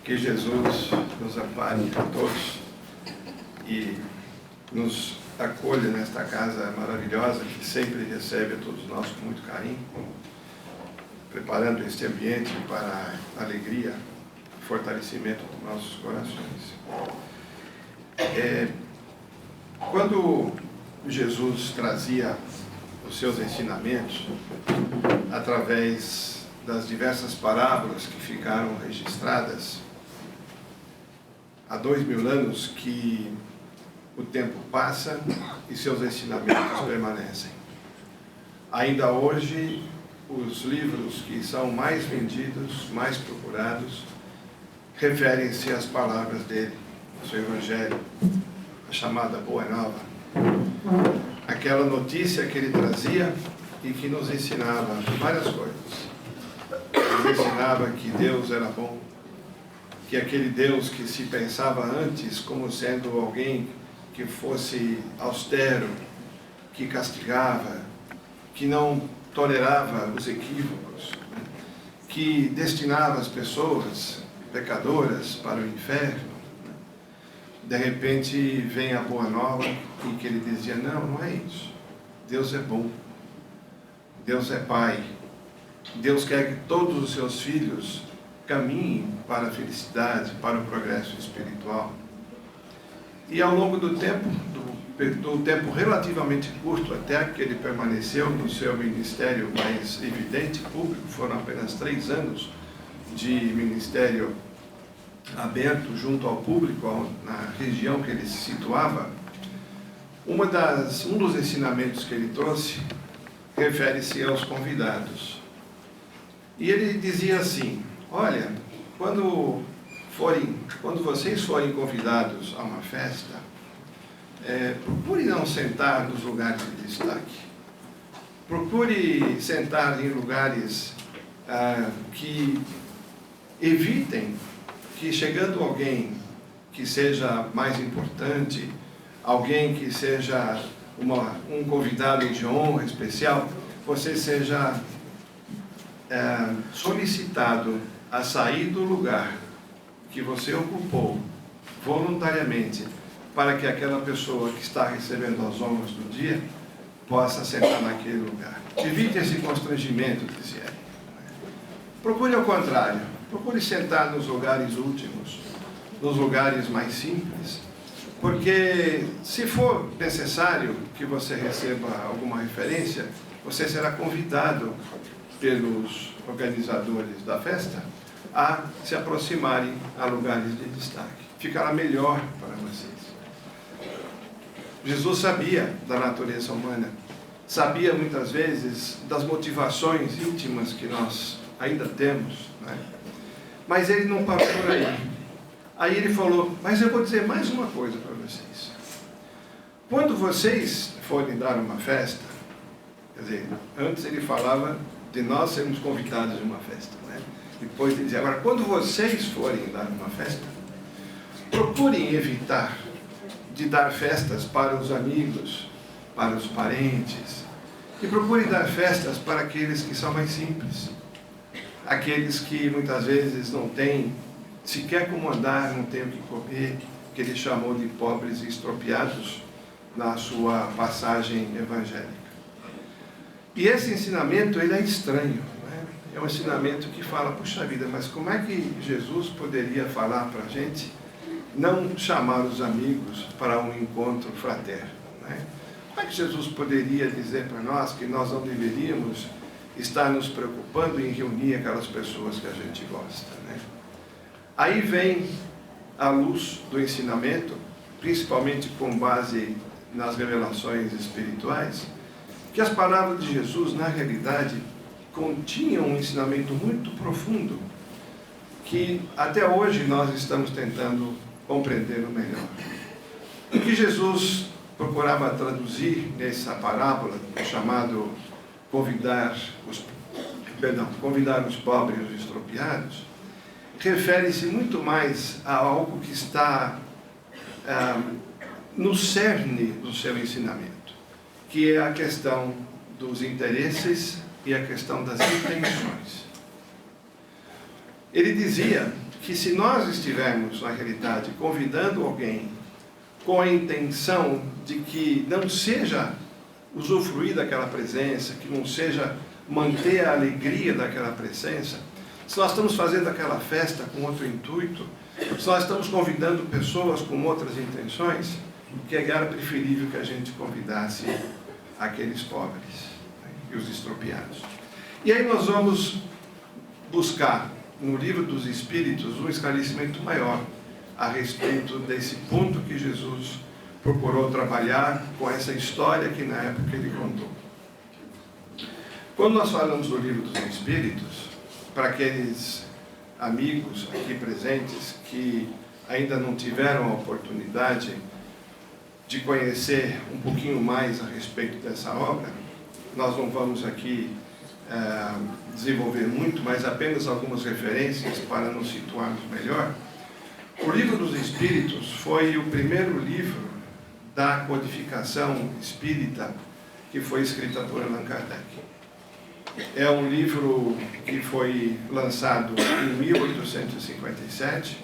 Que Jesus nos ampare a todos e nos acolha nesta casa maravilhosa que sempre recebe a todos nós com muito carinho, preparando este ambiente para a alegria e fortalecimento dos nossos corações. Quando Jesus trazia os seus ensinamentos através das diversas parábolas que ficaram registradas há 2000 anos que o tempo passa e seus ensinamentos permanecem. Ainda hoje, os livros que são mais vendidos, mais procurados, referem-se às palavras dele, ao seu Evangelho, a chamada Boa Nova. Aquela notícia que ele trazia e que nos ensinava várias coisas. Nos ensinava que Deus era bom, que aquele Deus que se pensava antes como sendo alguém que fosse austero, que castigava, que não tolerava os equívocos, que destinava as pessoas pecadoras para o inferno. De repente vem a Boa Nova e que ele dizia, não é isso. Deus é bom. Deus é Pai. Deus quer que todos os seus filhos caminhem para a felicidade, para o progresso espiritual. E ao longo do tempo, do tempo relativamente curto, até que ele permaneceu no seu ministério mais evidente, público, foram apenas 3 anos de ministério aberto junto ao público, na região que ele se situava. Um dos ensinamentos que ele trouxe refere-se aos convidados. E ele dizia assim, olha, quando vocês forem convidados a uma festa, procure não sentar nos lugares de destaque. Procure sentar em lugares que evitem que, chegando alguém que seja mais importante, alguém que seja um convidado de honra especial, você seja solicitado a sair do lugar que você ocupou voluntariamente para que aquela pessoa que está recebendo as honras do dia possa sentar naquele lugar. Evite esse constrangimento, dizia ele. Procure ao contrário, procure sentar nos lugares últimos, nos lugares mais simples, porque se for necessário que você receba alguma referência, você será convidado pelos organizadores da festa a se aproximarem a lugares de destaque. Ficará melhor para vocês. Jesus sabia da natureza humana, sabia muitas vezes das motivações íntimas que nós ainda temos, né? Mas ele não parou por aí. Aí ele falou, mas eu vou dizer mais uma coisa para vocês. Quando vocês forem dar uma festa, quer dizer, antes ele falava de nós sermos convidados de uma festa, né? Depois ele dizia, agora, quando vocês forem dar uma festa, procurem evitar de dar festas para os amigos, para os parentes, e procurem dar festas para aqueles que são mais simples, aqueles que muitas vezes não têm sequer como andar, não têm o que comer, que ele chamou de pobres e estropiados na sua passagem evangélica. E esse ensinamento, ele é estranho, né? É um ensinamento que fala, puxa vida, mas como é que Jesus poderia falar para a gente não chamar os amigos para um encontro fraterno, né? Como é que Jesus poderia dizer para nós que nós não deveríamos estar nos preocupando em reunir aquelas pessoas que a gente gosta, né? Aí vem a luz do ensinamento, principalmente com base nas revelações espirituais, que as palavras de Jesus, na realidade, continham um ensinamento muito profundo, que até hoje nós estamos tentando compreender melhor. O que Jesus procurava traduzir nessa parábola, chamado convidar os pobres e os estropiados, refere-se muito mais a algo que está no cerne do seu ensinamento, que é a questão dos interesses e a questão das intenções. Ele dizia que se nós estivermos, na realidade, convidando alguém com a intenção de que não seja usufruir daquela presença, que não seja manter a alegria daquela presença, se nós estamos fazendo aquela festa com outro intuito, se nós estamos convidando pessoas com outras intenções, que era preferível que a gente convidasse aqueles pobres, né, e os estropiados. E aí nós vamos buscar no Livro dos Espíritos um esclarecimento maior a respeito desse ponto que Jesus procurou trabalhar com essa história que na época ele contou. Quando nós falamos do Livro dos Espíritos, para aqueles amigos aqui presentes que ainda não tiveram a oportunidade de conhecer um pouquinho mais a respeito dessa obra, nós não vamos aqui desenvolver muito, mas apenas algumas referências para nos situarmos melhor. O Livro dos Espíritos foi o primeiro livro da codificação espírita que foi escrita por Allan Kardec. É um livro que foi lançado em 1857,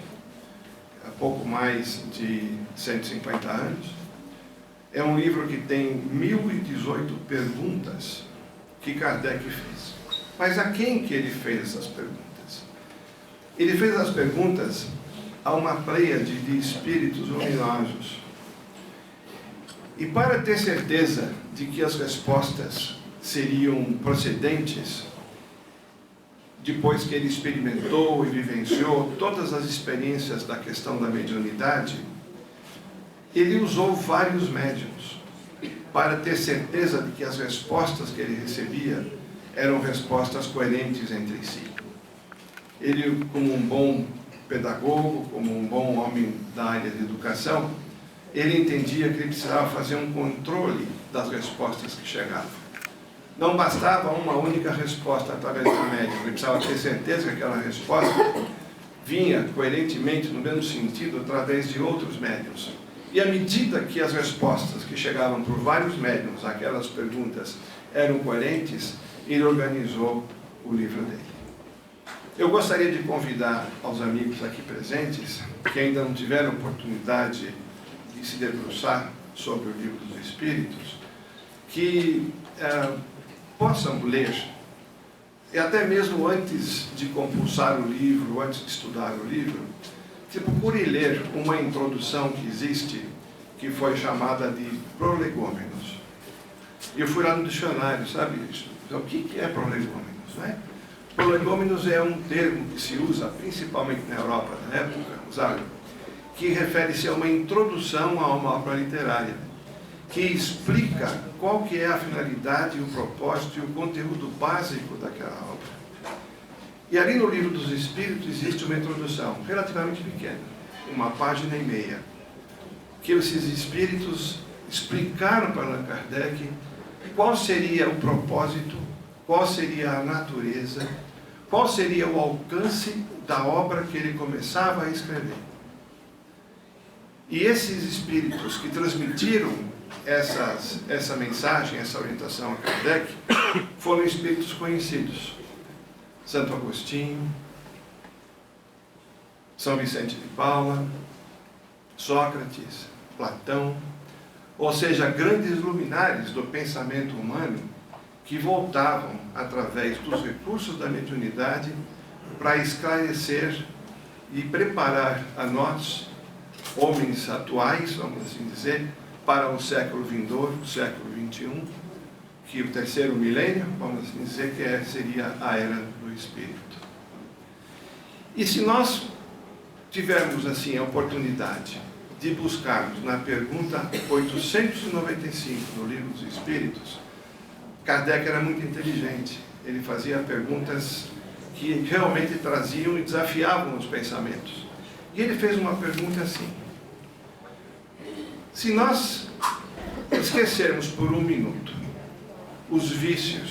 há pouco mais de 150 anos. É um livro que tem 1018 perguntas que Kardec fez. Mas a quem que ele fez essas perguntas? Ele fez as perguntas a uma pleiade de espíritos luminosos. E para ter certeza de que as respostas seriam procedentes, depois que ele experimentou e vivenciou todas as experiências da questão da mediunidade, ele usou vários médiuns para ter certeza de que as respostas que ele recebia eram respostas coerentes entre si. Ele, como um bom pedagogo, como um bom homem da área de educação, ele entendia que ele precisava fazer um controle das respostas que chegavam. Não bastava uma única resposta através do médium, ele precisava ter certeza que aquela resposta vinha coerentemente, no mesmo sentido, através de outros médiuns. E à medida que as respostas que chegavam por vários médiuns, aquelas perguntas, eram coerentes, ele organizou o livro dele. Eu gostaria de convidar aos amigos aqui presentes, que ainda não tiveram oportunidade de se debruçar sobre o Livro dos Espíritos, que possam ler, e até mesmo antes de compulsar o livro, antes de estudar o livro, que procure ler uma introdução que existe, que foi chamada de prolegômenos. Eu fui lá no dicionário, sabe isso? Então, o que é prolegômenos, né? Prolegômenos é um termo que se usa, principalmente na Europa na época, usado, que refere-se a uma introdução a uma obra literária, que explica qual que é a finalidade, o propósito e o conteúdo básico daquela obra. E ali no Livro dos Espíritos existe uma introdução relativamente pequena, 1,5 páginas, que esses espíritos explicaram para Allan Kardec qual seria o propósito, qual seria a natureza, qual seria o alcance da obra que ele começava a escrever. E esses espíritos que transmitiram essa mensagem, essa orientação a Kardec, foram espíritos conhecidos. Santo Agostinho, São Vicente de Paula, Sócrates, Platão, ou seja, grandes luminares do pensamento humano que voltavam, através dos recursos da mediunidade, para esclarecer e preparar a nós, homens atuais, vamos assim dizer, para o século vindouro, o século XXI, que o terceiro milênio, vamos assim dizer, que seria a era do Espírito. E se nós tivermos assim a oportunidade de buscarmos na pergunta 895 no Livro dos Espíritos, Kardec era muito inteligente. Ele fazia perguntas que realmente traziam e desafiavam os pensamentos. E ele fez uma pergunta assim: se nós esquecermos por um minuto os vícios,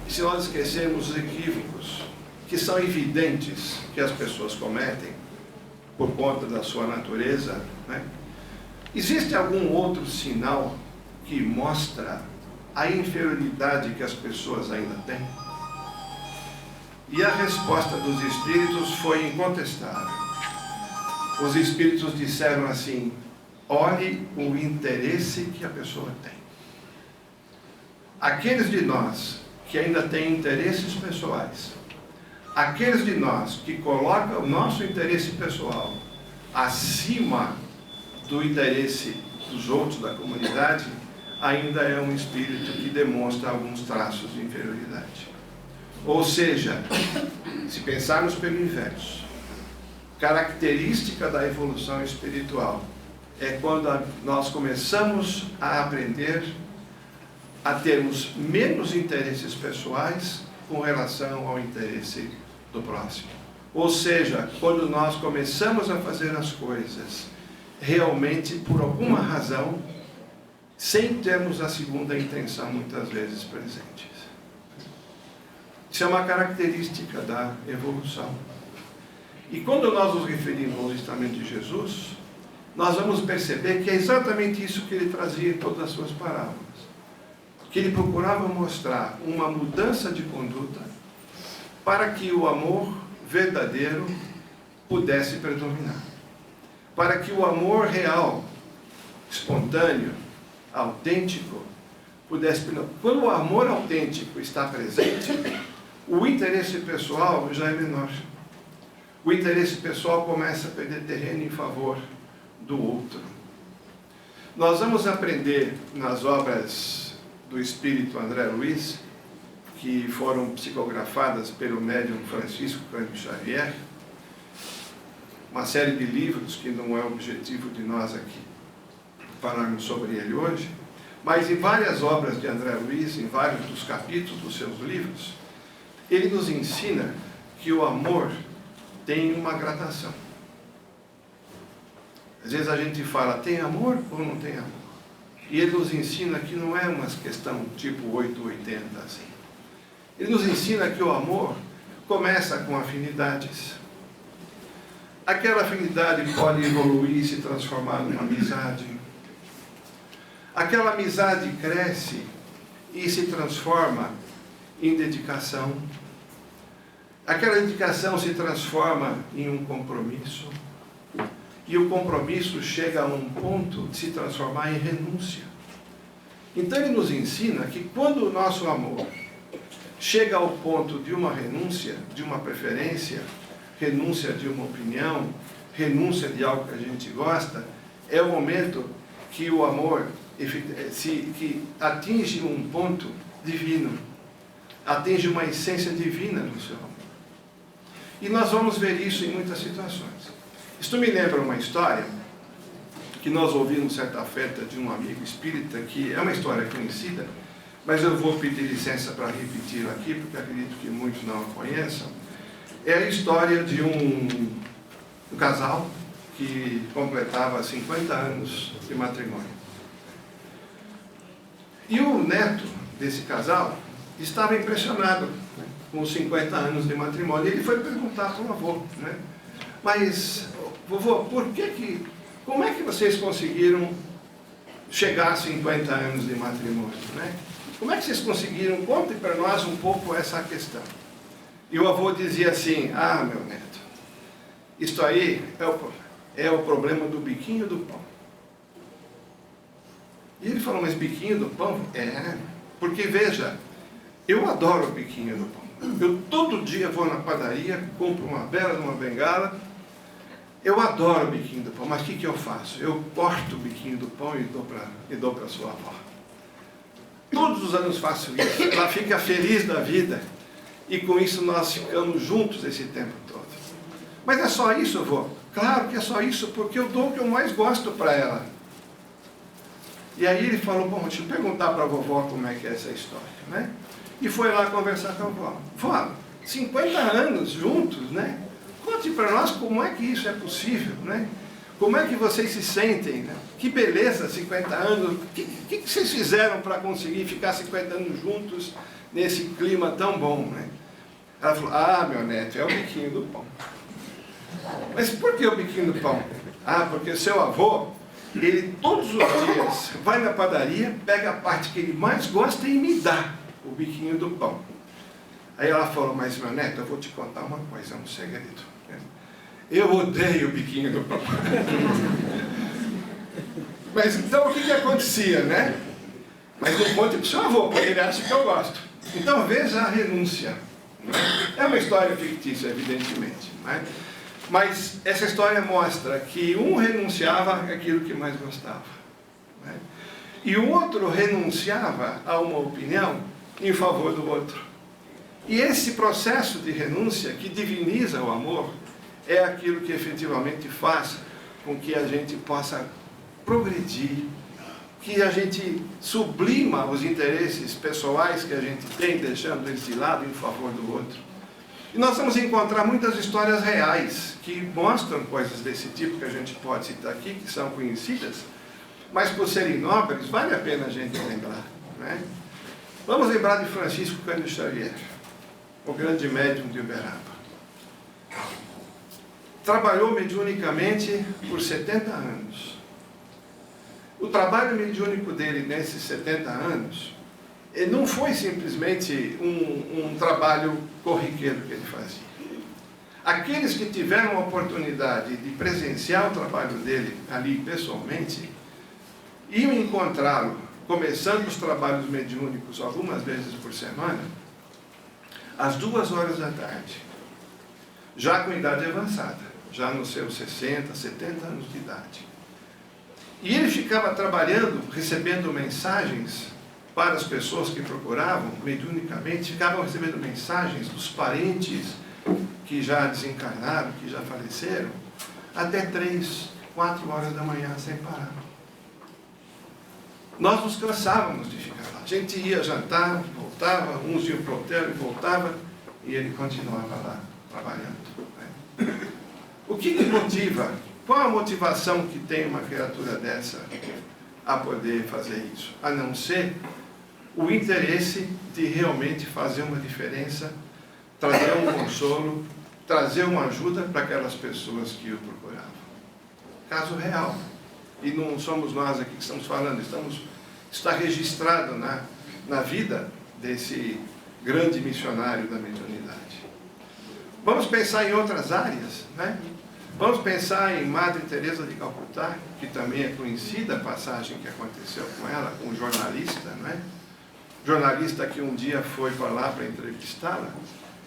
se nós esquecermos os equívocos que são evidentes que as pessoas cometem por conta da sua natureza, né? Existe algum outro sinal que mostra a inferioridade que as pessoas ainda têm? E a resposta dos espíritos foi incontestável. Os espíritos disseram assim: olhe o interesse que a pessoa tem. Aqueles de nós que ainda têm interesses pessoais, aqueles de nós que colocam o nosso interesse pessoal acima do interesse dos outros da comunidade, ainda é um espírito que demonstra alguns traços de inferioridade. Ou seja, se pensarmos pelo inverso, característica da evolução espiritual é quando nós começamos a aprender a termos menos interesses pessoais com relação ao interesse do próximo. Ou seja, quando nós começamos a fazer as coisas realmente por alguma razão, sem termos a segunda intenção muitas vezes presentes. Isso é uma característica da evolução. E quando nós nos referimos ao ensinamento de Jesus, nós vamos perceber que é exatamente isso que ele trazia em todas as suas parábolas. Que ele procurava mostrar uma mudança de conduta para que o amor verdadeiro pudesse predominar. Para que o amor real, espontâneo, autêntico, pudesse predominar. Quando o amor autêntico está presente, o interesse pessoal já é menor. O interesse pessoal começa a perder terreno em favor do outro. Nós vamos aprender nas obras do espírito André Luiz, que foram psicografadas pelo médium Francisco Cândido Xavier, uma série de livros que não é o objetivo de nós aqui falarmos sobre ele hoje, mas em várias obras de André Luiz, em vários dos capítulos dos seus livros, ele nos ensina que o amor tem uma gradação. Às vezes a gente fala, tem amor ou não tem amor? E ele nos ensina que não é uma questão tipo 880 assim. Ele nos ensina que o amor começa com afinidades. Aquela afinidade pode evoluir e se transformar numa amizade. Aquela amizade cresce e se transforma em dedicação. Aquela dedicação se transforma em um compromisso. E o compromisso chega a um ponto de se transformar em renúncia. Então ele nos ensina que quando o nosso amor chega ao ponto de uma renúncia, de uma preferência, renúncia de uma opinião, renúncia de algo que a gente gosta, é o momento que o amor que atinge um ponto divino, atinge uma essência divina no seu amor. E nós vamos ver isso em muitas situações. Isto me lembra uma história que nós ouvimos certa feita de um amigo espírita, que é uma história conhecida, mas eu vou pedir licença para repetir aqui, porque acredito que muitos não a conheçam. É a história de um casal que completava 50 anos de matrimônio. E o neto desse casal estava impressionado, né, com os 50 anos de matrimônio. Ele foi perguntar para o avô, né, mas, vovô, como é que vocês conseguiram chegar a 50 anos de matrimônio, né? Como é que vocês conseguiram? Conte para nós um pouco essa questão. E o avô dizia assim, meu neto, isto aí é o problema do biquinho do pão. E ele falou, mas biquinho do pão? Porque veja, eu adoro o biquinho do pão. Eu todo dia vou na padaria, compro uma bela de uma bengala. Eu adoro o biquinho do pão, mas o que eu faço? Eu corto o biquinho do pão e dou para sua avó. Todos os anos faço isso. Ela fica feliz da vida. E com isso nós ficamos juntos esse tempo todo. Mas é só isso, avô? Claro que é só isso, porque eu dou o que eu mais gosto para ela. E aí ele falou, bom, deixa eu perguntar para a vovó como é que é essa história, né? E foi lá conversar com a vovó. Vó, 50 anos juntos, né? Conte para nós como é que isso é possível, né? Como é que vocês se sentem, né? Que beleza, 50 anos. O que vocês fizeram para conseguir ficar 50 anos juntos nesse clima tão bom, né? Ela falou, meu neto, é o biquinho do pão. Mas por que o biquinho do pão? Porque o seu avô, ele todos os dias vai na padaria, pega a parte que ele mais gosta e me dá o biquinho do pão. Aí ela falou, mas meu neto, eu vou te contar uma coisa, é um segredo. Eu odeio o biquinho do papai. Mas então o que acontecia, né? Mas não conte para o seu avô, porque ele acha que eu gosto. Então veja a renúncia. É uma história fictícia, evidentemente. Né? Mas essa história mostra que um renunciava àquilo que mais gostava. Né? E o outro renunciava a uma opinião em favor do outro. E esse processo de renúncia, que diviniza o amor, é aquilo que efetivamente faz com que a gente possa progredir, que a gente sublima os interesses pessoais que a gente tem, deixando eles de lado em favor do outro. E nós vamos encontrar muitas histórias reais que mostram coisas desse tipo que a gente pode citar aqui, que são conhecidas, mas por serem nobres, vale a pena a gente lembrar. Né? Vamos lembrar de Francisco Cândido Xavier, o grande médium de Uberaba. Trabalhou mediunicamente por 70 anos. O trabalho mediúnico dele nesses 70 anos não foi simplesmente um trabalho corriqueiro que ele fazia. Aqueles que tiveram a oportunidade de presenciar o trabalho dele ali pessoalmente, iam encontrá-lo, começando os trabalhos mediúnicos algumas vezes por semana, às 2 horas da tarde, já com idade avançada, já nos seus 60, 70 anos de idade. E ele ficava trabalhando, recebendo mensagens para as pessoas que procuravam mediunicamente, ficavam recebendo mensagens dos parentes que já desencarnaram, que já faleceram, até 3, 4 horas da manhã, sem parar. Nós nos cansávamos de ficar lá. A gente ia jantar, voltava, uns iam para o hotel e voltava, e ele continuava lá, trabalhando. Né? O que motiva? Qual a motivação que tem uma criatura dessa a poder fazer isso? A não ser o interesse de realmente fazer uma diferença, trazer um consolo, trazer uma ajuda para aquelas pessoas que o procuravam. Caso real. E não somos nós aqui que estamos falando, está registrado na vida desse grande missionário da mediunidade. Vamos pensar em outras áreas, né? Vamos pensar em Madre Teresa de Calcutá, que também é conhecida a passagem que aconteceu com ela, com um jornalista, né? Jornalista que um dia foi para lá para entrevistá-la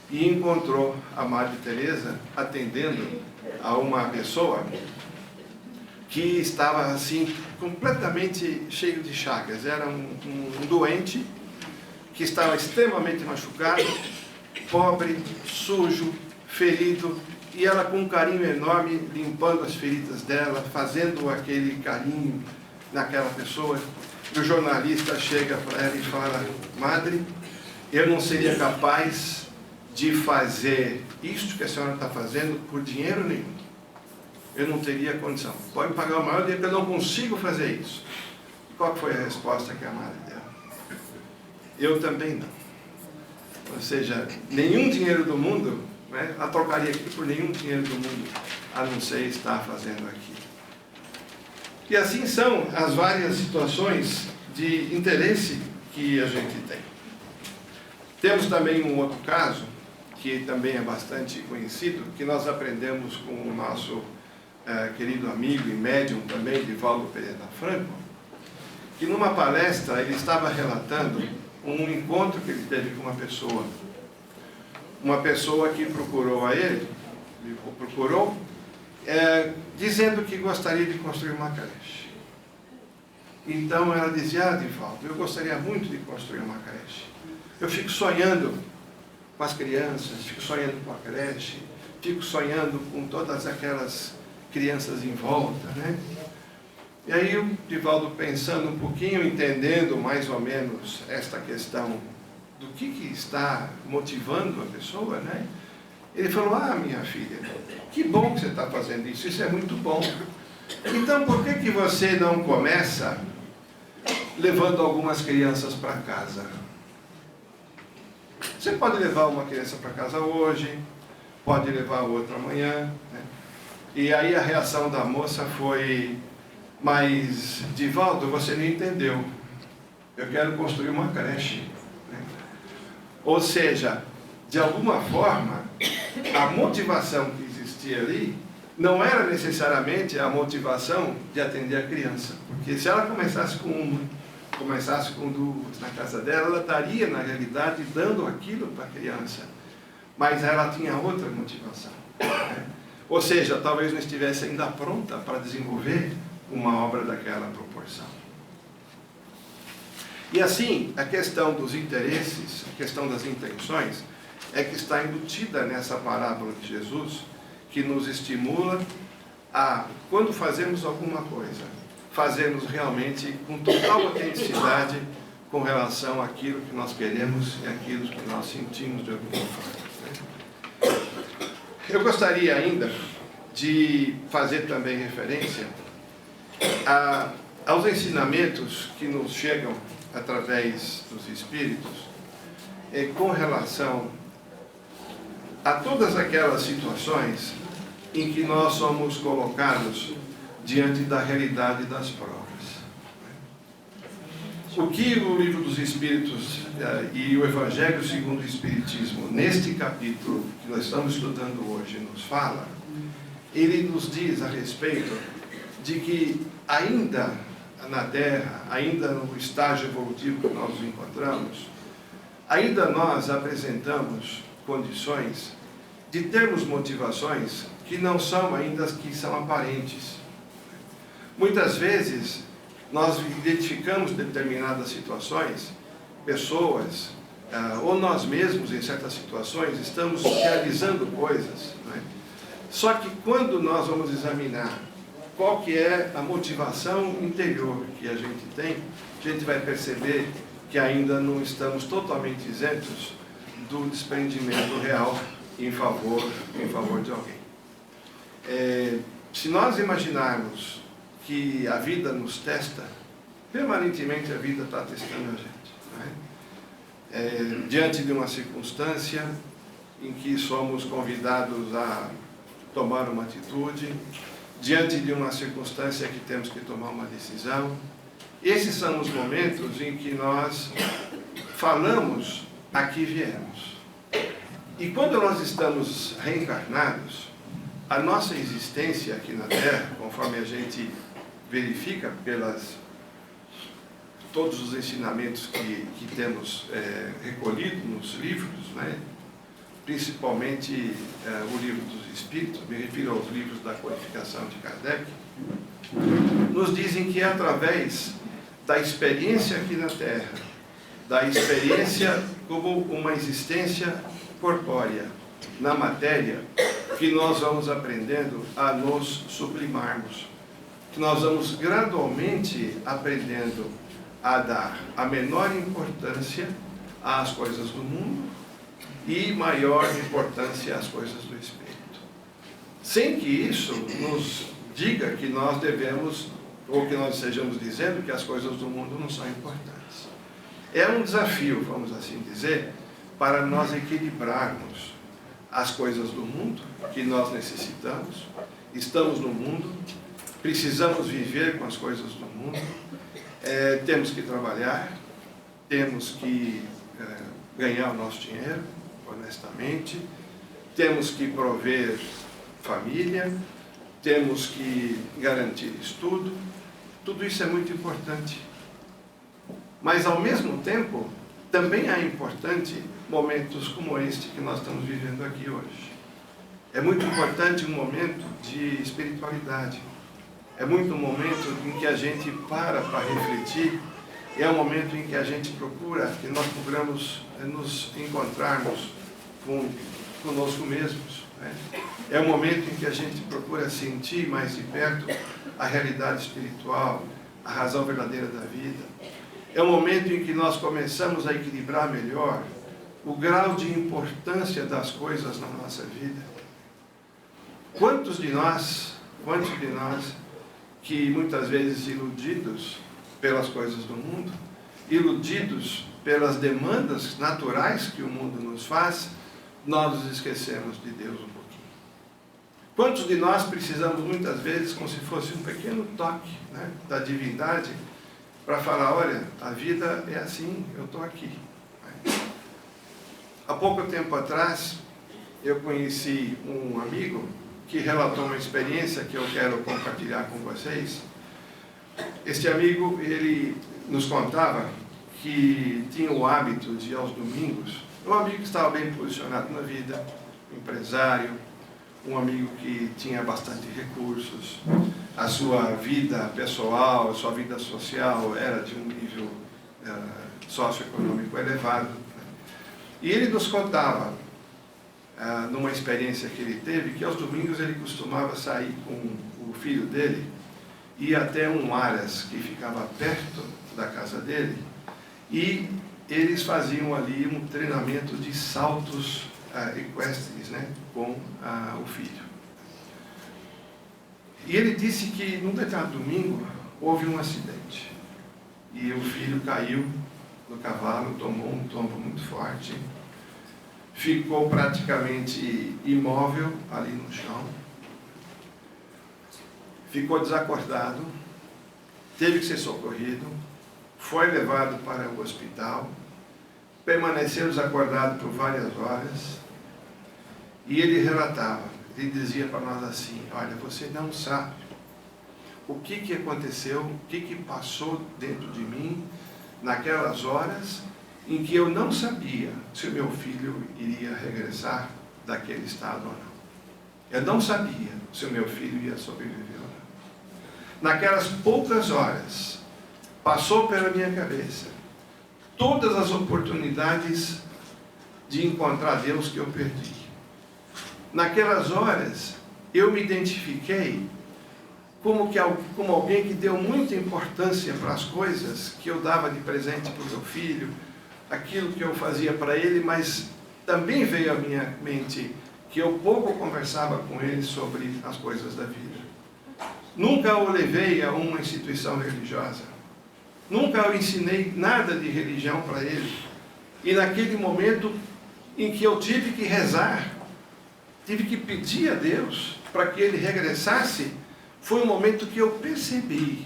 e encontrou a Madre Teresa atendendo a uma pessoa que estava assim, completamente cheio de chagas. Era um doente que estava extremamente machucado, pobre, sujo, ferido, e ela com um carinho enorme, limpando as feridas dela, fazendo aquele carinho naquela pessoa. E o jornalista chega para ela e fala: Madre, eu não seria capaz de fazer isto que a senhora está fazendo por dinheiro nenhum. Eu não teria condição. Pode pagar o maior dinheiro, eu não consigo fazer isso. Qual foi a resposta que a madre deu? Eu também não. Ou seja, nenhum dinheiro do mundo, né, a trocaria aqui por nenhum dinheiro do mundo, a não ser estar fazendo aqui. E assim são as várias situações de interesse que a gente tem. Temos também um outro caso, que também é bastante conhecido, que nós aprendemos com o nosso querido amigo e médium também, Divaldo Pereira Franco, que numa palestra ele estava relatando um encontro que ele teve com uma pessoa que procurou a ele, dizendo que gostaria de construir uma creche. Então ela dizia: Divaldo, eu gostaria muito de construir uma creche. Eu fico sonhando com as crianças, fico sonhando com a creche, fico sonhando com todas aquelas crianças em volta, né? E aí o Divaldo, pensando um pouquinho, entendendo mais ou menos esta questão do que está motivando a pessoa, né? Ele falou: ah, minha filha, que bom que você está fazendo isso, isso é muito bom. Então por que você não começa levando algumas crianças para casa? Você pode levar uma criança para casa hoje, pode levar outra amanhã, né? E aí a reação da moça foi: mas, Divaldo, você não entendeu. Eu quero construir uma creche. Ou seja, de alguma forma, a motivação que existia ali não era necessariamente a motivação de atender a criança. Porque se ela começasse com duas na casa dela, ela estaria, na realidade, dando aquilo para a criança. Mas ela tinha outra motivação. Né? Ou seja, talvez não estivesse ainda pronta para desenvolver uma obra daquela proporção. E assim, a questão dos interesses, a questão das intenções, é que está embutida nessa parábola de Jesus, que nos estimula a, quando fazemos alguma coisa, fazermos realmente com total autenticidade com relação àquilo que nós queremos e àquilo que nós sentimos de alguma forma. Eu gostaria ainda de fazer também referência aos ensinamentos que nos chegam através dos Espíritos com relação a todas aquelas situações em que nós somos colocados diante da realidade das provas. O que o Livro dos Espíritos e o Evangelho segundo o Espiritismo, neste capítulo que nós estamos estudando hoje, nos fala, ele nos diz a respeito de que ainda na Terra, ainda no estágio evolutivo que nós nos encontramos, ainda nós apresentamos condições de termos motivações que não são ainda as que são aparentes. Muitas vezes, nós identificamos determinadas situações, pessoas, ou nós mesmos, em certas situações, estamos realizando coisas. Né? Só que quando nós vamos examinar qual que é a motivação interior que a gente tem, a gente vai perceber que ainda não estamos totalmente isentos do desprendimento real em favor de alguém. Se nós imaginarmos que a vida nos testa, permanentemente a vida está testando a gente. Né? Diante de uma circunstância em que somos convidados a tomar uma atitude, diante de uma circunstância que temos que tomar uma decisão, esses são os momentos em que nós falamos a que viemos. E quando nós estamos reencarnados, a nossa existência aqui na Terra, conforme a gente verifica todos os ensinamentos que temos recolhido nos livros, né? Principalmente o Livro dos Espíritos, me refiro aos livros da codificação de Kardec, nos dizem que é através da experiência aqui na Terra, da experiência como uma existência corpórea na matéria, que nós vamos aprendendo a nos sublimarmos, que nós vamos gradualmente aprendendo a dar a menor importância às coisas do mundo e maior importância às coisas do Espírito. Sem que isso nos diga que nós devemos, ou que nós estejamos dizendo que as coisas do mundo não são importantes. É um desafio, vamos assim dizer, para nós equilibrarmos as coisas do mundo que nós necessitamos, estamos no mundo, precisamos viver com as coisas do mundo, temos que trabalhar, temos que ganhar o nosso dinheiro, honestamente, temos que prover família, temos que garantir estudo, tudo isso é muito importante. Mas, ao mesmo tempo, também é importante momentos como este que nós estamos vivendo aqui hoje. É muito importante um momento de espiritualidade. É muito um momento em que a gente para refletir. É um momento em que a gente nós procuramos nos encontrarmos conosco mesmos. Né? É um momento em que a gente procura sentir mais de perto a realidade espiritual, a razão verdadeira da vida. É um momento em que nós começamos a equilibrar melhor o grau de importância das coisas na nossa vida. Quantos de nós que muitas vezes iludidos pelas coisas do mundo, iludidos pelas demandas naturais que o mundo nos faz, nós nos esquecemos de Deus um pouquinho. Quantos de nós precisamos muitas vezes, como se fosse um pequeno toque, né, da divindade, para falar, olha, a vida é assim, eu estou aqui. Há pouco tempo atrás, eu conheci um amigo que relatou uma experiência que eu quero compartilhar com vocês. Este amigo, ele nos contava que tinha o hábito de, aos domingos, um amigo que estava bem posicionado na vida, um empresário, um amigo que tinha bastante recursos, a sua vida pessoal, a sua vida social era de um nível socioeconômico elevado. E ele nos contava, numa experiência que ele teve, que aos domingos ele costumava sair com o filho dele, ir até um Aras que ficava perto da casa dele, e eles faziam ali um treinamento de saltos equestres, né, com o filho. E ele disse que num determinado domingo houve um acidente, e o filho caiu do cavalo, tomou um tombo muito forte, ficou praticamente imóvel ali no chão, ficou desacordado, teve que ser socorrido, foi levado para o hospital, permaneceu desacordado por várias horas, e ele relatava, ele dizia para nós assim: olha, você não sabe o que aconteceu, o que passou dentro de mim, naquelas horas em que eu não sabia se o meu filho iria regressar daquele estado ou não. Eu não sabia se o meu filho ia sobreviver ou não. Naquelas poucas horas, passou pela minha cabeça todas as oportunidades de encontrar Deus que eu perdi. Naquelas horas, eu me identifiquei como alguém que deu muita importância para as coisas que eu dava de presente para o meu filho, aquilo que eu fazia para ele, mas também veio à minha mente que eu pouco conversava com ele sobre as coisas da vida. Nunca o levei a uma instituição religiosa, nunca eu ensinei nada de religião para ele, e naquele momento em que eu tive que rezar, tive que pedir a Deus para que ele regressasse, foi um momento que eu percebi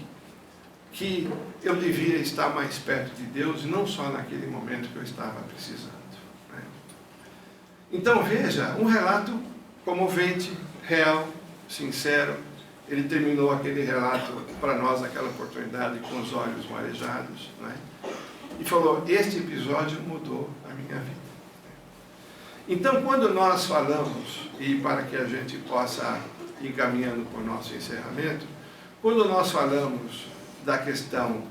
que eu devia estar mais perto de Deus, e não só naquele momento que eu estava precisando. Né? Então veja, um relato comovente, real, sincero. Ele terminou aquele relato para nós, naquela oportunidade, com os olhos marejados, né? E falou: este episódio mudou a minha vida. Então, quando nós falamos, e para que a gente possa ir caminhando para o nosso encerramento, quando nós falamos da questão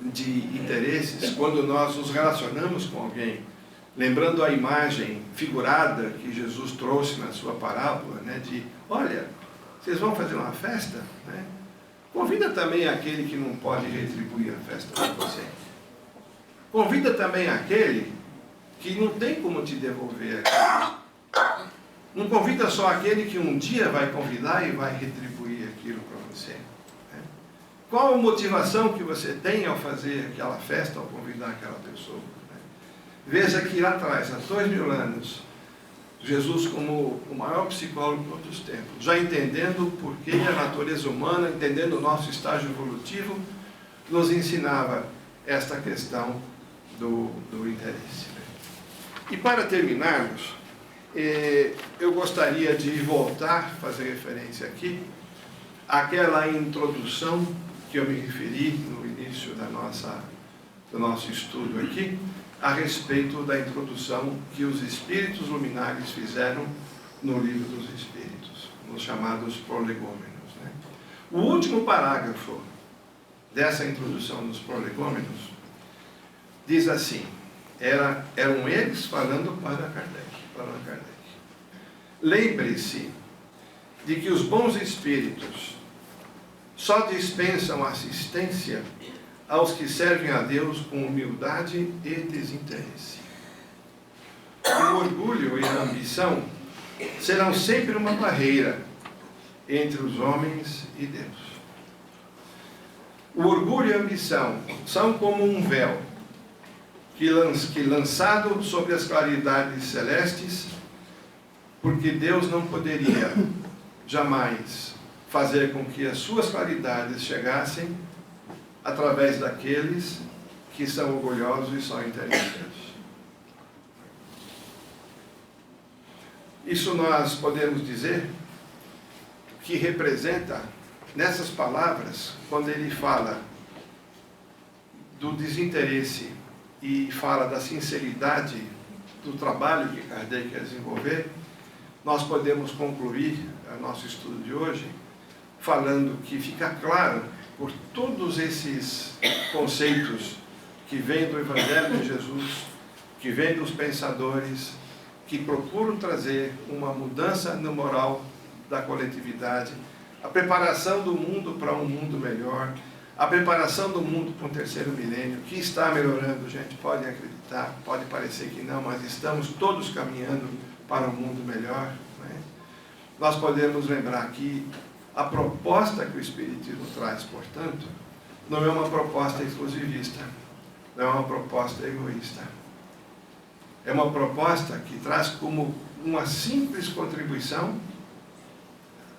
de interesses, quando nós nos relacionamos com alguém, lembrando a imagem figurada que Jesus trouxe na sua parábola, né, de, olha, vocês vão fazer uma festa, né? Convida também aquele que não pode retribuir a festa para você. Convida também aquele que não tem como te devolver aquilo. Não convida só aquele que um dia vai convidar e vai retribuir aquilo para você. Né? Qual a motivação que você tem ao fazer aquela festa, ao convidar aquela pessoa? Né? Veja que lá atrás, há 2000 anos, Jesus, como o maior psicólogo de todos os tempos, já entendendo o porquê a natureza humana, entendendo o nosso estágio evolutivo, nos ensinava esta questão do interesse. Né? E para terminarmos, eu gostaria de voltar, fazer referência aqui, àquela introdução que eu me referi no início do nosso estudo aqui, a respeito da introdução que os espíritos luminares fizeram no Livro dos Espíritos, nos chamados prolegômenos. Né? O último parágrafo dessa introdução dos prolegômenos diz assim, eram eles falando para Kardec. Lembre-se de que os bons espíritos só dispensam assistência aos que servem a Deus com humildade e desinteresse. O orgulho e a ambição serão sempre uma barreira entre os homens e Deus. O orgulho e a ambição são como um véu que lançado sobre as claridades celestes, porque Deus não poderia jamais fazer com que as suas claridades chegassem através daqueles que são orgulhosos e só interessantes. Isso nós podemos dizer que representa, nessas palavras, quando ele fala do desinteresse e fala da sinceridade do trabalho que Kardec quer desenvolver, nós podemos concluir o nosso estudo de hoje falando que fica claro, por todos esses conceitos que vêm do Evangelho de Jesus, que vêm dos pensadores, que procuram trazer uma mudança no moral da coletividade, a preparação do mundo para um mundo melhor, a preparação do mundo para um terceiro milênio, que está melhorando, gente, podem acreditar, pode parecer que não, mas estamos todos caminhando para um mundo melhor, né? Nós podemos lembrar que a proposta que o Espiritismo traz, portanto, não é uma proposta exclusivista, não é uma proposta egoísta. É uma proposta que traz como uma simples contribuição,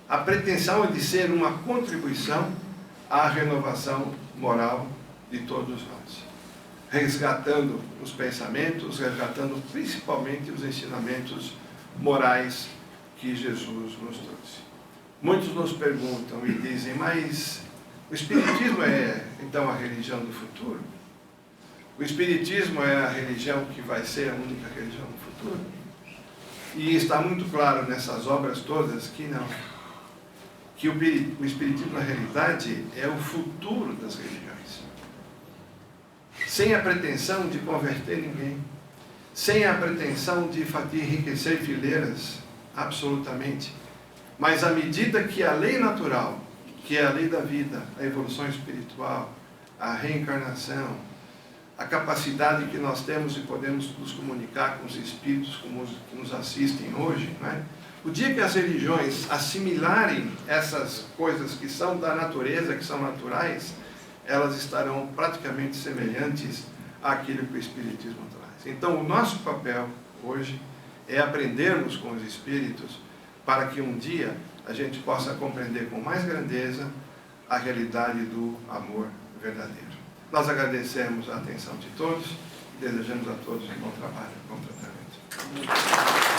a pretensão de ser uma contribuição à renovação moral de todos nós, resgatando os pensamentos, resgatando principalmente os ensinamentos morais que Jesus nos trouxe. Muitos nos perguntam e dizem, mas o Espiritismo é então a religião do futuro? O Espiritismo é a religião que vai ser a única religião no futuro? E está muito claro nessas obras todas que não. Que o Espiritismo, na realidade, é o futuro das religiões. Sem a pretensão de converter ninguém, sem a pretensão de enriquecer fileiras, absolutamente. Mas à medida que a lei natural, que é a lei da vida, a evolução espiritual, a reencarnação, a capacidade que nós temos e podemos nos comunicar com os espíritos que nos assistem hoje, né? O dia que as religiões assimilarem essas coisas que são da natureza, que são naturais, elas estarão praticamente semelhantes àquilo que o Espiritismo traz. Então, o nosso papel hoje é aprendermos com os espíritos para que um dia a gente possa compreender com mais grandeza a realidade do amor verdadeiro. Nós agradecemos a atenção de todos e desejamos a todos um bom trabalho, bom tratamento.